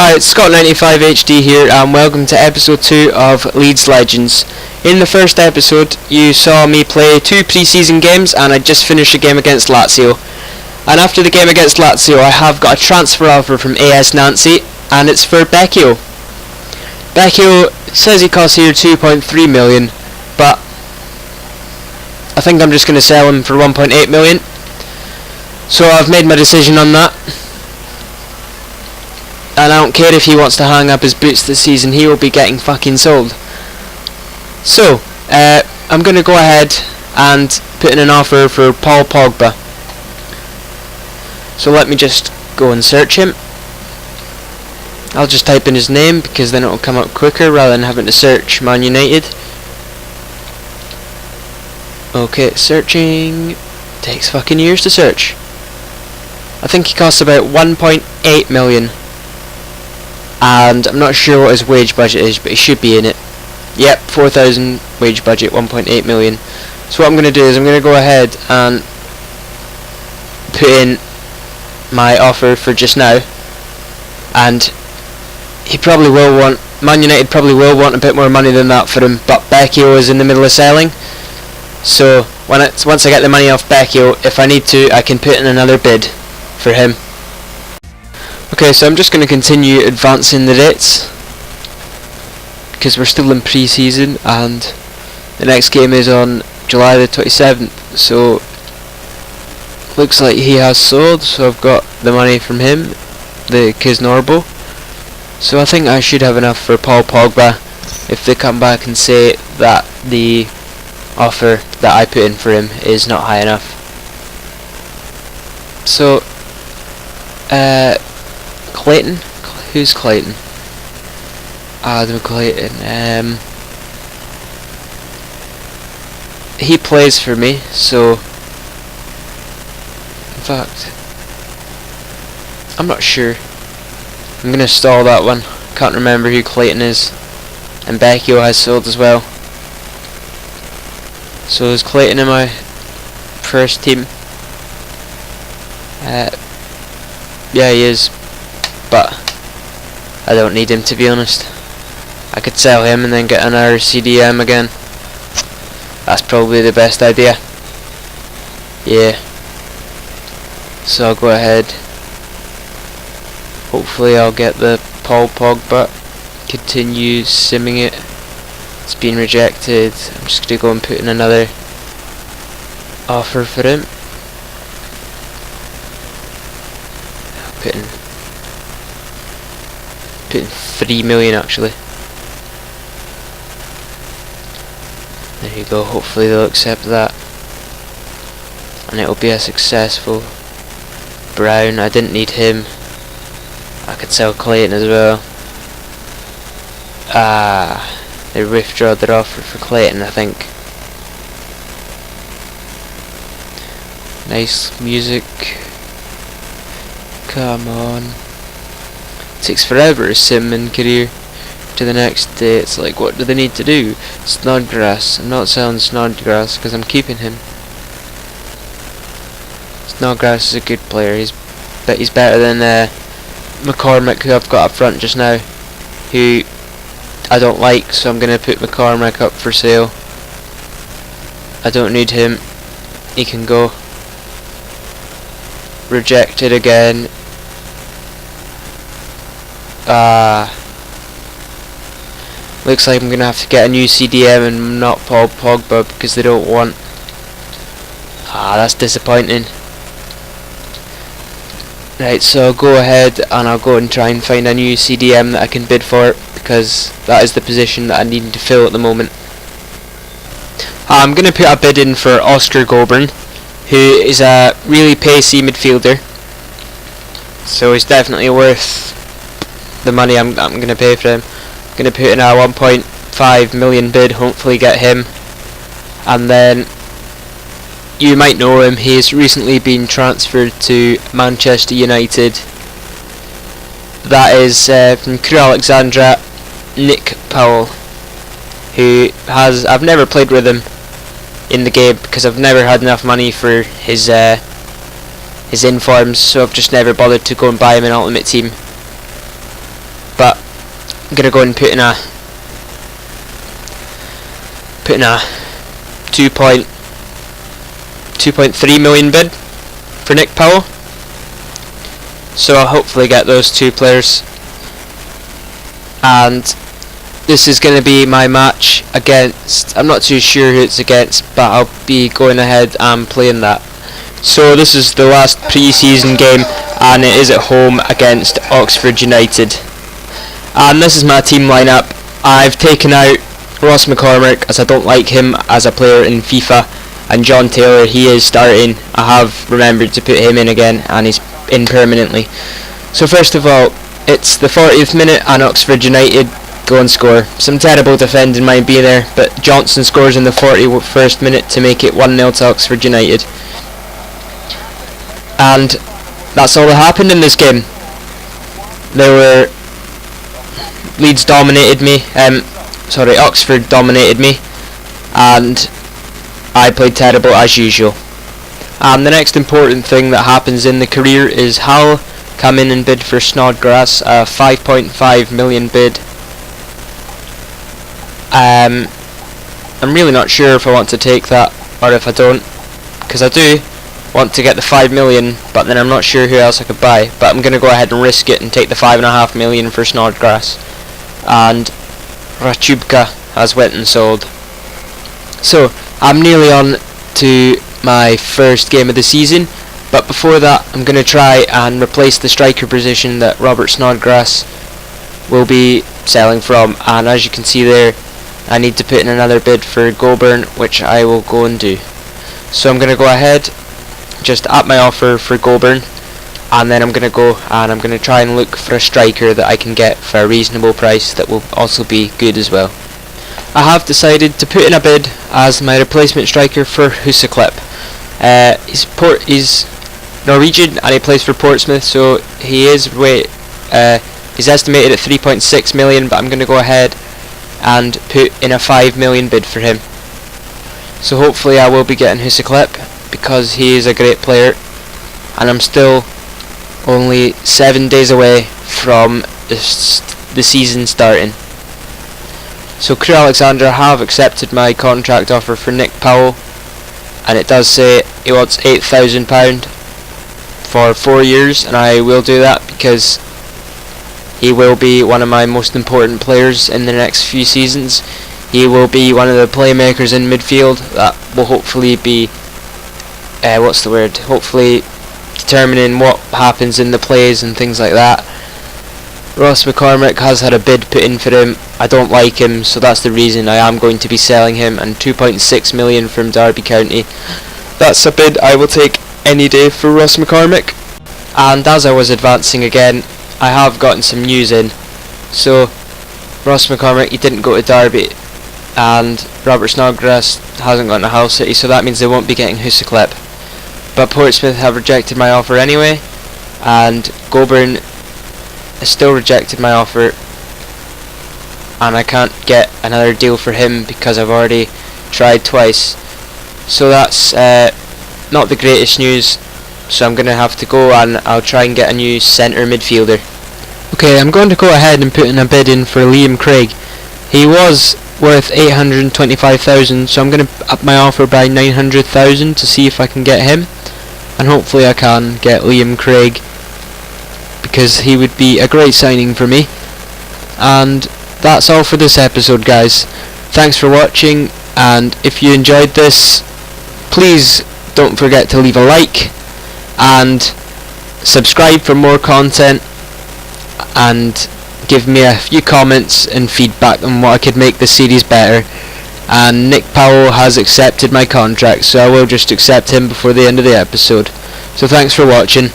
Hi, it's Scott95 HD here, and welcome to episode 2 of Leeds Legends. In the first episode, you saw me play 2 pre-season games, and I just finished a game against Lazio. And after the game against Lazio, I have got a transfer offer from AS Nancy, and it's for Becchio. Becchio says he costs here 2.3 million, but I think I'm just going to sell him for 1.8 million. So I've made my decision on that. And I don't care if he wants to hang up his boots this season, he will be getting fucking sold. So, I'm going to go ahead and put in an offer for Paul Pogba. So let me just go and search him. I'll just type in his name because then it will come up quicker rather than having to search Man United. Okay, searching. Takes fucking years to search. I think he costs about 1.8 million. And I'm not sure what his wage budget is, but he should be in it. Yep, 4,000 wage budget, 1.8 million. So what I'm going to do is I'm going to go ahead and put in my offer for just now. And he probably will want, Man United probably will want a bit more money than that for him, but Becchio is in the middle of selling. So once I get the money off Becchio, if I need to, I can put in another bid for him. Okay, so I'm just going to continue advancing the dates because we're still in pre-season and the next game is on July the 27th, so looks like he has sold, so I've got the money from him, the Kisnorbo, so I think I should have enough for Paul Pogba if they come back and say that the offer that I put in for him is not high enough. So Clayton? Who's Clayton? Adam Clayton. He plays for me, so in fact I'm not sure. I'm gonna stall that one. Can't remember who Clayton is. And Becchio has sold as well. So is Clayton in my first team? Yeah, he is. But I don't need him, to be honest. I could sell him and then get another CDM again. That's probably the best idea. Yeah. So I'll go ahead. Hopefully I'll get the Paul Pogba. Continue simming it. It's been rejected. I'm just going to go and put in another offer for him. Put in 3 million actually. There you go, hopefully they'll accept that. And it'll be a successful. Brown, I didn't need him. I could sell Clayton as well. They withdrew their offer for Clayton, I think. Nice music. Come on. It takes forever to sim in career to the next day. It's like, what do they need to do? Snodgrass. I'm not selling Snodgrass because I'm keeping him. Snodgrass is a good player. He's better than McCormick, who I've got up front just now, who I don't like, so I'm going to put McCormick up for sale. I don't need him. He can go. Rejected again. Looks like I'm going to have to get a new CDM and not Paul Pogba because they don't want. That's disappointing. Right, so I'll go ahead and I'll go and try and find a new CDM that I can bid for because that is the position that I need to fill at the moment. I'm going to put a bid in for Oscar Goburn, who is a really pacey midfielder. So he's definitely worth the money I'm going to pay for him. I'm going to put in a 1.5 million bid, hopefully get him. And then you might know him, he's recently been transferred to Manchester United. That is from Crewe Alexandra, Nick Powell, who I've never played with him in the game because I've never had enough money for his informs, so I've just never bothered to go and buy him an Ultimate Team. I'm gonna go and put in a 2.3 million bid for Nick Powell. So I'll hopefully get those two players. And this is going to be my match against, I'm not too sure who it's against, but I'll be going ahead and playing that. So this is the last pre-season game, and it is at home against Oxford United. And this is my team lineup. I've taken out Ross McCormick as I don't like him as a player in FIFA, and John Taylor, he is starting. I have remembered to put him in again, and he's in permanently. So first of all, it's the 40th minute and Oxford United go and score. Some terrible defending might be there, but Johnson scores in the 41st minute to make it 1-0 to Oxford United. And that's all that happened in this game. Leeds dominated me, Oxford dominated me, and I played terrible as usual. The next important thing that happens in the career is Hull come in and bid for Snodgrass, a 5.5 million bid. I'm really not sure if I want to take that or if I don't, because I do want to get the 5 million, but then I'm not sure who else I could buy. But I'm going to go ahead and risk it and take the 5.5 million for Snodgrass. And Rachubka has went and sold. So I'm nearly on to my first game of the season, but before that I'm going to try and replace the striker position that Robert Snodgrass will be selling from, and as you can see there, I need to put in another bid for Goulburn, which I will go and do. So I'm going to go ahead, just at my offer for Goulburn, and then I'm going to go and I'm going to try and look for a striker that I can get for a reasonable price that will also be good as well. I have decided to put in a bid as my replacement striker for Huseklepp. He's Norwegian and he plays for Portsmouth, so he's estimated at 3.6 million, but I'm going to go ahead and put in a 5 million bid for him. So hopefully I will be getting Huseklepp, because he is a great player, and I'm still only 7 days away from the season starting. So Crew Alexandra have accepted my contract offer for Nick Powell, and it does say he wants £8,000 for 4 years, and I will do that because he will be one of my most important players in the next few seasons. He will be one of the playmakers in midfield that will hopefully be hopefully determining what happens in the plays and things like that. Ross McCormick has had a bid put in for him. I don't like him, so that's the reason I am going to be selling him. And 2.6 million from Derby County, that's a bid I will take any day for Ross McCormick. And as I was advancing again, I have gotten some news in. So Ross McCormick, he didn't go to Derby, and Robert Snodgrass hasn't gone to Hull City, so that means they won't be getting Huseklepp. But Portsmouth have rejected my offer anyway, and Goulburn has still rejected my offer, and I can't get another deal for him because I've already tried twice. So that's not the greatest news, so I'm going to have to go and I'll try and get a new centre midfielder. Okay, I'm going to go ahead and put in a bid in for Liam Craig. He was worth 825,000, so I'm going to up my offer by 900,000 to see if I can get him, and hopefully I can get Liam Craig, because he would be a great signing for me. And that's all for this episode, guys. Thanks for watching, and if you enjoyed this, please don't forget to leave a like and subscribe for more content, and give me a few comments and feedback on what I could make the series better. And Nick Powell has accepted my contract, so I will just accept him before the end of the episode. So thanks for watching.